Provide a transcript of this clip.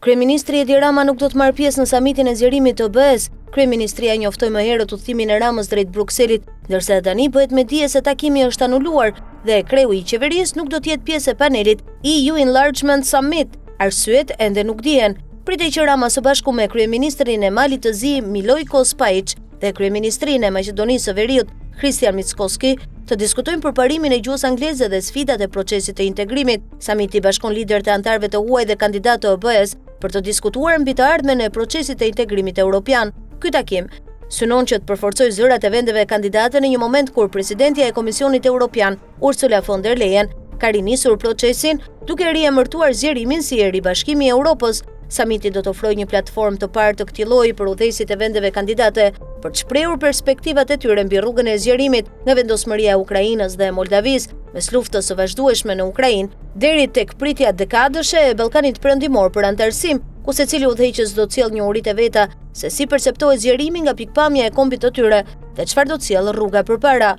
Kryeministri Edi Rama nuk do të marrë pjesë në samitin e zgjerimit të OBE-s. Kryeministria njoftoi më herët udhëtimin e Ramës drejt Brukselit, ndërsa tani bëhet me dije se takimi është anuluar dhe kreu i qeverisë nuk do të jetë pjesë e panelit EU Enlargement Summit. Arsyet ende nuk dihen. Pritej që Rama së bashku me kryeministrin e Malit të Zi Milojko Spajić dhe kryeministrin e Maqedonisë së Veriut Christian Mickoski të diskutojnë përparimin e gjuhës angleze dhe sfidat e procesit të integrimit. Samiti bashkon liderët e antarëve të huaj dhe kandidatë të OBE-s për të diskutuar mbi të ardhmen e procesit të integrimit evropian. Ky takim synon që të përforcojë zërat e vendeve kandidate në një moment kur presidentja e Komisionit Evropian, Ursula von der Leyen, ka rinisur procesin duke riemërtuar zgjerimin si ribashkimi i Europës. Samiti do të ofrojë një platformë të parë të këtij lloji për udhëheqësit e vendeve kandidate për të shprehur perspektivat e tyre mbi rrugën e zgjerimit nga vendosmëria e Ukrainës dhe Moldavisë mes luftës së vazhdueshme në Ukrainë deri tek pritja dekadëshe e Ballkanit Perëndimor për antarësim, ku secili udhëheqës do të sjellë një uri të veta se si perceptohet zgjerimi nga pikpamja e kombit të tyre dhe çfarë do të sjellë rruga përpara.